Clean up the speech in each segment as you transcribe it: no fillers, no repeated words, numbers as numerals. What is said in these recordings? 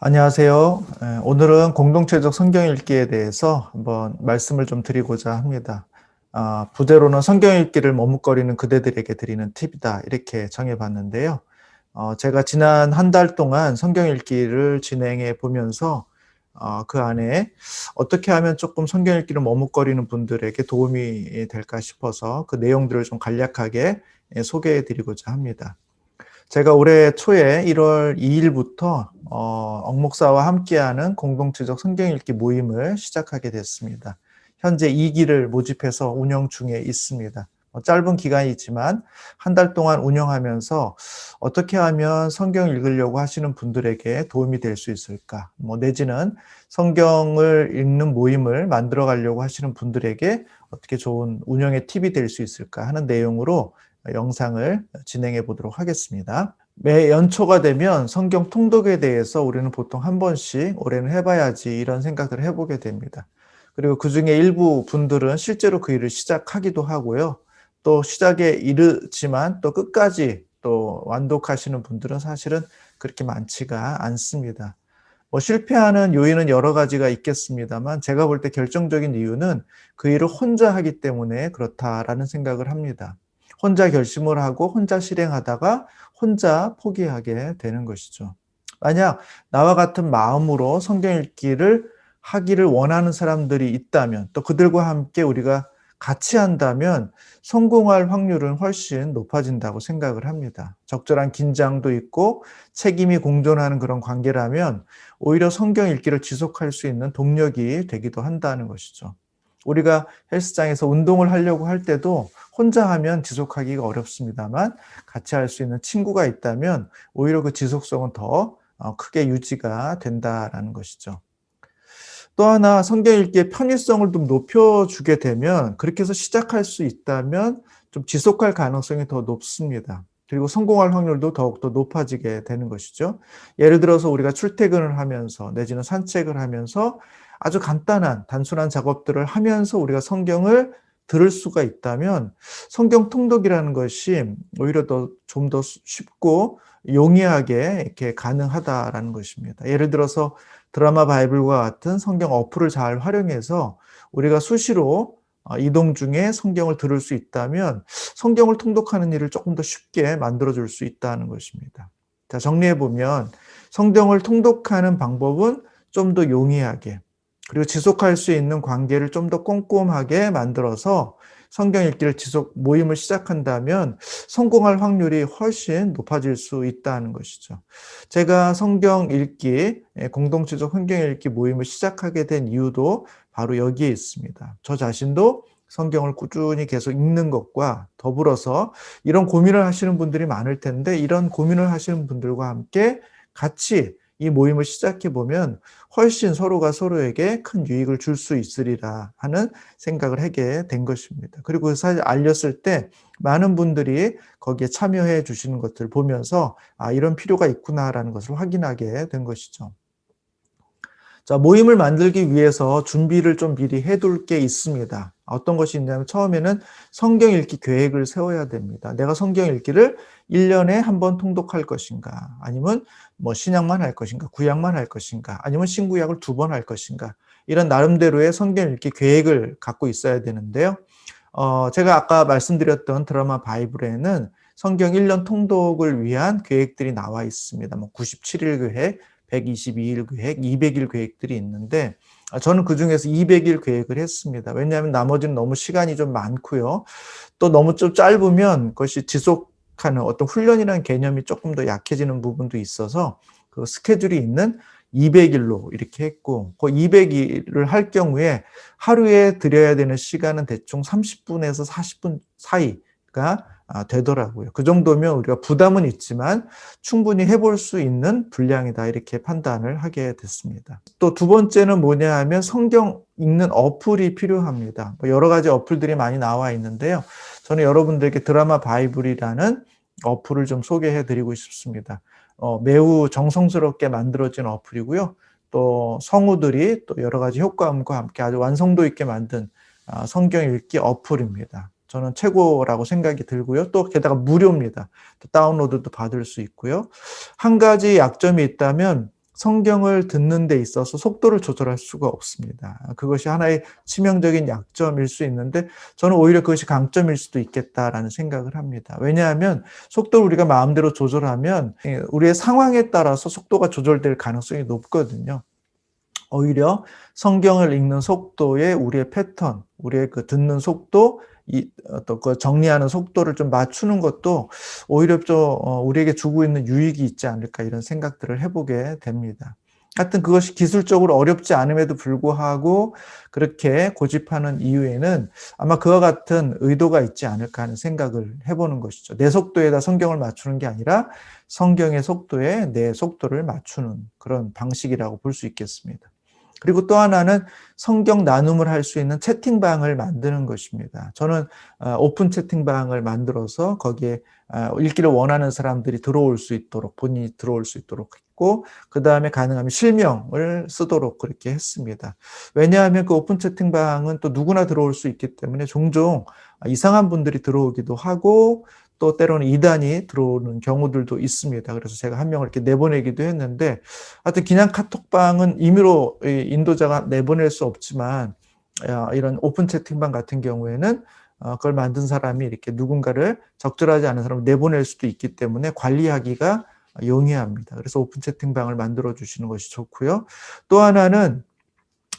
안녕하세요. 오늘은 공동체적 성경 읽기에 대해서 한번 말씀을 좀 드리고자 합니다. 부제로는 성경 읽기를 머뭇거리는 그대들에게 드리는 팁이다, 이렇게 정해봤는데요. 제가 지난 한 달 동안 성경 읽기를 진행해 보면서 그 안에 어떻게 하면 조금 성경 읽기를 머뭇거리는 분들에게 도움이 될까 싶어서 그 내용들을 좀 간략하게 소개해 드리고자 합니다. 제가 올해 초에 1월 2일부터 억목사와 함께하는 공동체적 성경 읽기 모임을 시작하게 됐습니다. 현재 2기를 모집해서 운영 중에 있습니다. 짧은 기간이지만 한 달 동안 운영하면서 어떻게 하면 성경 읽으려고 하시는 분들에게 도움이 될 수 있을까? 내지는 성경을 읽는 모임을 만들어 가려고 하시는 분들에게 어떻게 좋은 운영의 팁이 될 수 있을까 하는 내용으로 영상을 진행해 보도록 하겠습니다. 매 연초가 되면 성경 통독에 대해서 우리는 보통 한 번씩 올해는 해봐야지 이런 생각들을 해보게 됩니다. 그리고 그 중에 일부 분들은 실제로 그 일을 시작하기도 하고요. 또 시작에 이르지만 또 끝까지 또 완독하시는 분들은 사실은 그렇게 많지가 않습니다. 실패하는 요인은 여러 가지가 있겠습니다만 제가 볼 때 결정적인 이유는 그 일을 혼자 하기 때문에 그렇다라는 생각을 합니다. 혼자 결심을 하고 혼자 실행하다가 혼자 포기하게 되는 것이죠. 만약 나와 같은 마음으로 성경 읽기를 하기를 원하는 사람들이 있다면, 또 그들과 함께 우리가 같이 한다면 성공할 확률은 훨씬 높아진다고 생각을 합니다. 적절한 긴장도 있고 책임이 공존하는 그런 관계라면 오히려 성경 읽기를 지속할 수 있는 동력이 되기도 한다는 것이죠. 우리가 헬스장에서 운동을 하려고 할 때도 혼자 하면 지속하기가 어렵습니다만 같이 할 수 있는 친구가 있다면 오히려 그 지속성은 더 크게 유지가 된다라는 것이죠. 또 하나 성경 읽기의 편의성을 좀 높여주게 되면, 그렇게 해서 시작할 수 있다면 좀 지속할 가능성이 더 높습니다. 그리고 성공할 확률도 더욱더 높아지게 되는 것이죠. 예를 들어서 우리가 출퇴근을 하면서 내지는 산책을 하면서 아주 간단한 단순한 작업들을 하면서 우리가 성경을 들을 수가 있다면 성경 통독이라는 것이 오히려 좀 더 쉽고 용이하게 이렇게 가능하다라는 것입니다. 예를 들어서 드라마 바이블과 같은 성경 어플을 잘 활용해서 우리가 수시로 이동 중에 성경을 들을 수 있다면 성경을 통독하는 일을 조금 더 쉽게 만들어줄 수 있다는 것입니다. 자, 정리해보면 성경을 통독하는 방법은 좀 더 용이하게, 그리고 지속할 수 있는 관계를 좀 더 꼼꼼하게 만들어서 성경 읽기를 모임을 시작한다면 성공할 확률이 훨씬 높아질 수 있다는 것이죠. 제가 성경 읽기, 공동체적 성경 읽기 모임을 시작하게 된 이유도 바로 여기에 있습니다. 저 자신도 성경을 꾸준히 계속 읽는 것과 더불어서 이런 고민을 하시는 분들이 많을 텐데, 이런 고민을 하시는 분들과 함께 같이 이 모임을 시작해 보면 훨씬 서로가 서로에게 큰 유익을 줄 수 있으리라 하는 생각을 하게 된 것입니다. 그리고 사실 알렸을 때 많은 분들이 거기에 참여해 주시는 것들을 보면서 이런 필요가 있구나라는 것을 확인하게 된 것이죠. 자, 모임을 만들기 위해서 준비를 좀 미리 해둘 게 있습니다. 어떤 것이 있냐면, 처음에는 성경 읽기 계획을 세워야 됩니다. 내가 성경 읽기를 1년에 한 번 통독할 것인가, 아니면 신약만 할 것인가, 구약만 할 것인가, 아니면 신구약을 2번 할 것인가, 이런 나름대로의 성경 읽기 계획을 갖고 있어야 되는데요. 제가 아까 말씀드렸던 드라마 바이블에는 성경 1년 통독을 위한 계획들이 나와 있습니다. 97일 계획, 122일 계획, 200일 계획들이 있는데 저는 그중에서 200일 계획을 했습니다. 왜냐하면 나머지는 너무 시간이 좀 많고요. 또 너무 좀 짧으면 그것이 지속하는 어떤 훈련이라는 개념이 조금 더 약해지는 부분도 있어서 그 스케줄이 있는 200일로 이렇게 했고, 그 200일을 할 경우에 하루에 들여야 되는 시간은 대충 30분에서 40분 사이가 되더라고요. 그 정도면 우리가 부담은 있지만 충분히 해볼 수 있는 분량이다, 이렇게 판단을 하게 됐습니다. 또 두 번째는 뭐냐 하면 성경 읽는 어플이 필요합니다. 여러 가지 어플들이 많이 나와 있는데요. 저는 여러분들에게 드라마 바이블이라는 어플을 좀 소개해 드리고 싶습니다. 매우 정성스럽게 만들어진 어플이고요. 또 성우들이 또 여러 가지 효과음과 함께 아주 완성도 있게 만든 성경 읽기 어플입니다. 저는 최고라고 생각이 들고요. 또 게다가 무료입니다. 또 다운로드도 받을 수 있고요. 한 가지 약점이 있다면 성경을 듣는 데 있어서 속도를 조절할 수가 없습니다. 그것이 하나의 치명적인 약점일 수 있는데 저는 오히려 그것이 강점일 수도 있겠다라는 생각을 합니다. 왜냐하면 속도를 우리가 마음대로 조절하면 우리의 상황에 따라서 속도가 조절될 가능성이 높거든요. 오히려 성경을 읽는 속도에 우리의 패턴, 우리의 그 듣는 속도, 또 그 정리하는 속도를 좀 맞추는 것도 오히려 좀 우리에게 주고 있는 유익이 있지 않을까 이런 생각들을 해보게 됩니다. 하여튼 그것이 기술적으로 어렵지 않음에도 불구하고 그렇게 고집하는 이유에는 아마 그와 같은 의도가 있지 않을까 하는 생각을 해보는 것이죠. 내 속도에다 성경을 맞추는 게 아니라 성경의 속도에 내 속도를 맞추는 그런 방식이라고 볼 수 있겠습니다. 그리고 또 하나는 성경 나눔을 할 수 있는 채팅방을 만드는 것입니다. 저는 오픈 채팅방을 만들어서 거기에 읽기를 원하는 사람들이 들어올 수 있도록, 본인이 들어올 수 있도록 했고, 그 다음에 가능하면 실명을 쓰도록 그렇게 했습니다. 왜냐하면 그 오픈 채팅방은 또 누구나 들어올 수 있기 때문에 종종 이상한 분들이 들어오기도 하고, 또 때로는 이단이 들어오는 경우들도 있습니다. 그래서 제가 한 명을 이렇게 내보내기도 했는데, 하여튼 그냥 카톡방은 임의로 인도자가 내보낼 수 없지만, 이런 오픈 채팅방 같은 경우에는 그걸 만든 사람이 이렇게 누군가를 적절하지 않은 사람을 내보낼 수도 있기 때문에 관리하기가 용이합니다. 그래서 오픈 채팅방을 만들어 주시는 것이 좋고요. 또 하나는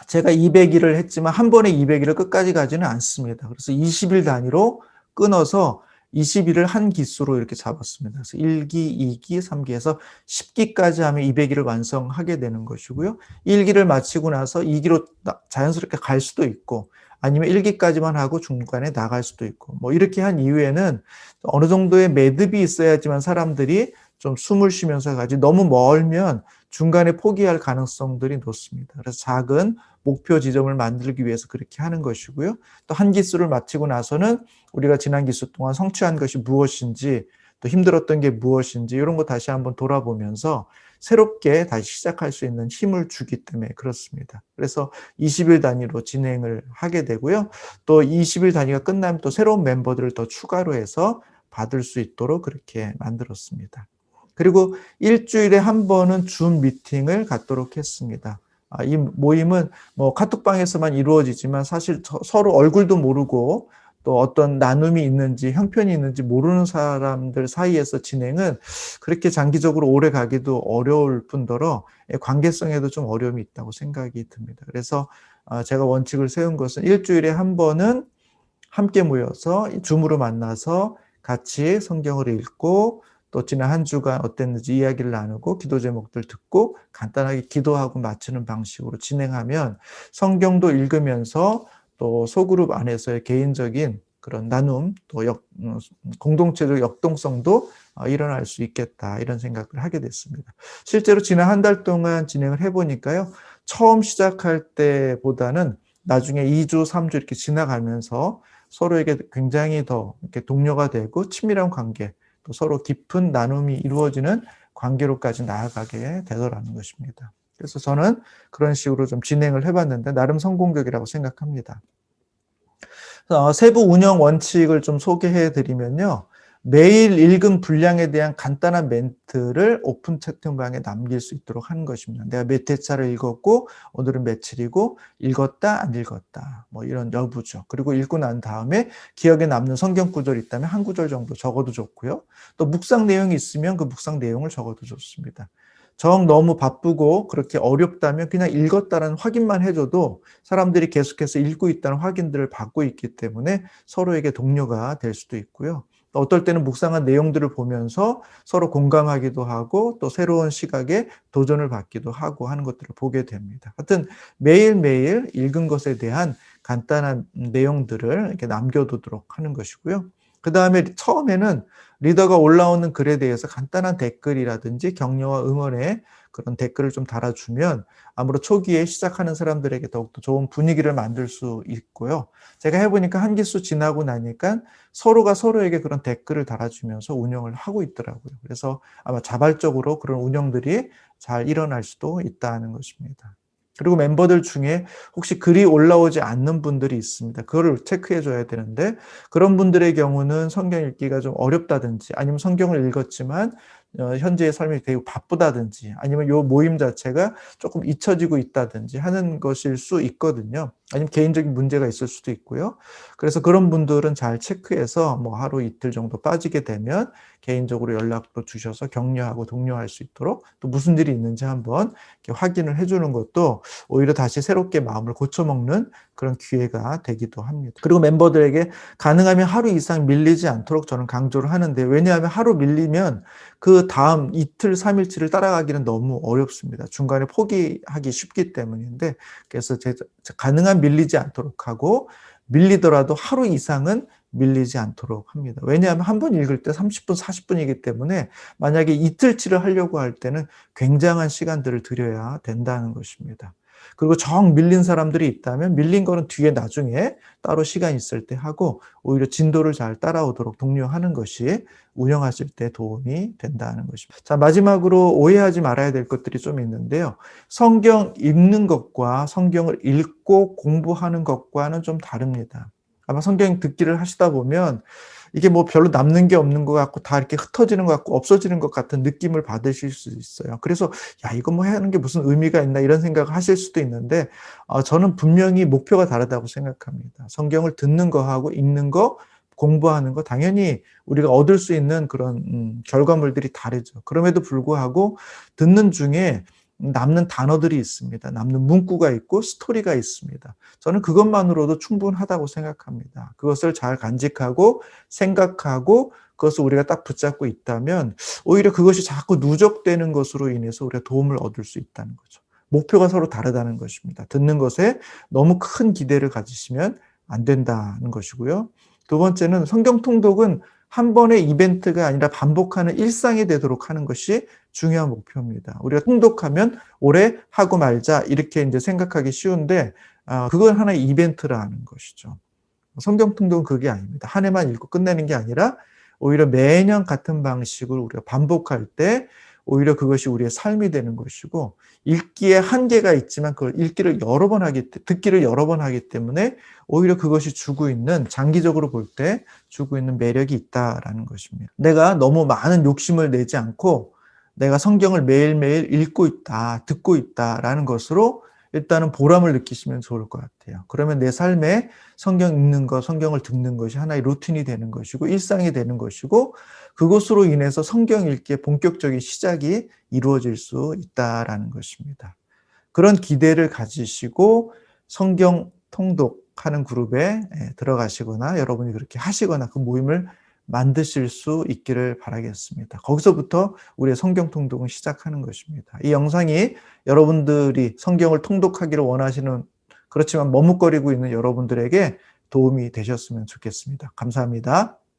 제가 200일을 했지만 한 번에 200일을 끝까지 가지는 않습니다. 그래서 20일 단위로 끊어서 20일을 한 기수로 이렇게 잡았습니다. 그래서 1기, 2기, 3기에서 10기까지 하면 200일을 완성하게 되는 것이고요. 1기를 마치고 나서 2기로 자연스럽게 갈 수도 있고 아니면 1기까지만 하고 중간에 나갈 수도 있고 뭐 이렇게 한 이후에는 어느 정도의 매듭이 있어야지만 사람들이 좀 숨을 쉬면서 가지 너무 멀면 중간에 포기할 가능성들이 높습니다. 그래서 작은 목표 지점을 만들기 위해서 그렇게 하는 것이고요. 또 한 기수를 마치고 나서는 우리가 지난 기수 동안 성취한 것이 무엇인지 또 힘들었던 게 무엇인지 이런 거 다시 한번 돌아보면서 새롭게 다시 시작할 수 있는 힘을 주기 때문에 그렇습니다. 그래서 20일 단위로 진행을 하게 되고요. 또 20일 단위가 끝나면 또 새로운 멤버들을 더 추가로 해서 받을 수 있도록 그렇게 만들었습니다. 그리고 일주일에 한 번은 줌 미팅을 갖도록 했습니다. 이 모임은 뭐 카톡방에서만 이루어지지만 사실 서로 얼굴도 모르고 또 어떤 나눔이 있는지 형편이 있는지 모르는 사람들 사이에서 진행은 그렇게 장기적으로 오래 가기도 어려울 뿐더러 관계성에도 좀 어려움이 있다고 생각이 듭니다. 그래서 제가 원칙을 세운 것은 일주일에 한 번은 함께 모여서 줌으로 만나서 같이 성경을 읽고 또 지난 한 주간 어땠는지 이야기를 나누고 기도 제목들 듣고 간단하게 기도하고 마치는 방식으로 진행하면 성경도 읽으면서 또 소그룹 안에서의 개인적인 그런 나눔 또 공동체적 역동성도 일어날 수 있겠다 이런 생각을 하게 됐습니다. 실제로 지난 한 달 동안 진행을 해보니까요. 처음 시작할 때보다는 나중에 2주, 3주 이렇게 지나가면서 서로에게 굉장히 더 이렇게 동료가 되고 친밀한 관계 또 서로 깊은 나눔이 이루어지는 관계로까지 나아가게 되더라는 것입니다. 그래서 저는 그런 식으로 좀 진행을 해봤는데 나름 성공적이라고 생각합니다. 세부 운영 원칙을 좀 소개해 드리면요. 매일 읽은 분량에 대한 간단한 멘트를 오픈 채팅방에 남길 수 있도록 하는 것입니다. 내가 몇 회차를 읽었고 오늘은 며칠이고 읽었다 안 읽었다 뭐 이런 여부죠. 그리고 읽고 난 다음에 기억에 남는 성경 구절이 있다면 한 구절 정도 적어도 좋고요. 또 묵상 내용이 있으면 그 묵상 내용을 적어도 좋습니다. 정 너무 바쁘고 그렇게 어렵다면 그냥 읽었다는 확인만 해줘도 사람들이 계속해서 읽고 있다는 확인들을 받고 있기 때문에 서로에게 동료가 될 수도 있고요. 또 어떨 때는 묵상한 내용들을 보면서 서로 공감하기도 하고 또 새로운 시각에 도전을 받기도 하고 하는 것들을 보게 됩니다. 하여튼 매일매일 읽은 것에 대한 간단한 내용들을 이렇게 남겨두도록 하는 것이고요. 그 다음에 처음에는 리더가 올라오는 글에 대해서 간단한 댓글이라든지 격려와 응원의 그런 댓글을 좀 달아주면 아무래도 초기에 시작하는 사람들에게 더욱더 좋은 분위기를 만들 수 있고요. 제가 해보니까 한 기수 지나고 나니까 서로가 서로에게 그런 댓글을 달아주면서 운영을 하고 있더라고요. 그래서 아마 자발적으로 그런 운영들이 잘 일어날 수도 있다는 것입니다. 그리고 멤버들 중에 혹시 글이 올라오지 않는 분들이 있습니다. 그거를 체크해 줘야 되는데 그런 분들의 경우는 성경 읽기가 좀 어렵다든지 아니면 성경을 읽었지만 현재의 삶이 되게 바쁘다든지 아니면 요 모임 자체가 조금 잊혀지고 있다든지 하는 것일 수 있거든요. 아니면 개인적인 문제가 있을 수도 있고요. 그래서 그런 분들은 잘 체크해서 뭐 하루 이틀 정도 빠지게 되면 개인적으로 연락도 주셔서 격려하고 독려할 수 있도록 또 무슨 일이 있는지 한번 이렇게 확인을 해 주는 것도 오히려 다시 새롭게 마음을 고쳐먹는 그런 기회가 되기도 합니다. 그리고 멤버들에게 가능하면 하루 이상 밀리지 않도록 저는 강조를 하는데, 왜냐하면 하루 밀리면 그다음 이틀, 3일치를 따라가기는 너무 어렵습니다. 중간에 포기하기 쉽기 때문인데, 그래서 가능한 밀리지 않도록 하고, 밀리더라도 하루 이상은 밀리지 않도록 합니다. 왜냐하면 한 번 읽을 때 30분, 40분이기 때문에 만약에 이틀치를 하려고 할 때는 굉장한 시간들을 들여야 된다는 것입니다. 그리고 정 밀린 사람들이 있다면 밀린 거는 뒤에 나중에 따로 시간 있을 때 하고 오히려 진도를 잘 따라오도록 독려하는 것이 운영하실 때 도움이 된다는 것입니다. 자, 마지막으로 오해하지 말아야 될 것들이 좀 있는데요. 성경 읽는 것과 성경을 읽고 공부하는 것과는 좀 다릅니다. 아마 성경 듣기를 하시다 보면 이게 뭐 별로 남는 게 없는 것 같고 다 이렇게 흩어지는 것 같고 없어지는 것 같은 느낌을 받으실 수 있어요. 그래서 '야, 이거 뭐 하는 게 무슨 의미가 있나.' 이런 생각을 하실 수도 있는데, 저는 분명히 목표가 다르다고 생각합니다. 성경을 듣는 거하고 읽는 거, 공부하는 거 당연히 우리가 얻을 수 있는 그런 결과물들이 다르죠. 그럼에도 불구하고 듣는 중에 남는 단어들이 있습니다. 남는 문구가 있고 스토리가 있습니다. 저는 그것만으로도 충분하다고 생각합니다. 그것을 잘 간직하고 생각하고 그것을 우리가 딱 붙잡고 있다면 오히려 그것이 자꾸 누적되는 것으로 인해서 우리가 도움을 얻을 수 있다는 거죠. 목표가 서로 다르다는 것입니다. 듣는 것에 너무 큰 기대를 가지시면 안 된다는 것이고요. 두 번째는 성경 통독은 한 번의 이벤트가 아니라 반복하는 일상이 되도록 하는 것이 중요한 목표입니다. 우리가 통독하면 오래 하고 말자 이렇게 이제 생각하기 쉬운데, 그건 하나의 이벤트라는 것이죠. 성경 통독은 그게 아닙니다. 한 해만 읽고 끝내는 게 아니라 오히려 매년 같은 방식을 우리가 반복할 때 오히려 그것이 우리의 삶이 되는 것이고, 읽기에 한계가 있지만 그걸 듣기를 여러 번 하기 때문에 오히려 그것이 주고 있는, 장기적으로 볼 때 주고 있는 매력이 있다라는 것입니다. 내가 너무 많은 욕심을 내지 않고 내가 성경을 매일매일 읽고 있다, 듣고 있다라는 것으로 일단은 보람을 느끼시면 좋을 것 같아요. 그러면 내 삶에 성경 읽는 것, 성경을 듣는 것이 하나의 루틴이 되는 것이고 일상이 되는 것이고, 그것으로 인해서 성경 읽기의 본격적인 시작이 이루어질 수 있다라는 것입니다. 그런 기대를 가지시고 성경 통독하는 그룹에 들어가시거나 여러분이 그렇게 하시거나 그 모임을 만드실 수 있기를 바라겠습니다. 거기서부터 우리의 성경 통독은 시작하는 것입니다. 이 영상이 여러분들이 성경을 통독하기를 원하시는, 그렇지만 머뭇거리고 있는 여러분들에게 도움이 되셨으면 좋겠습니다. 감사합니다.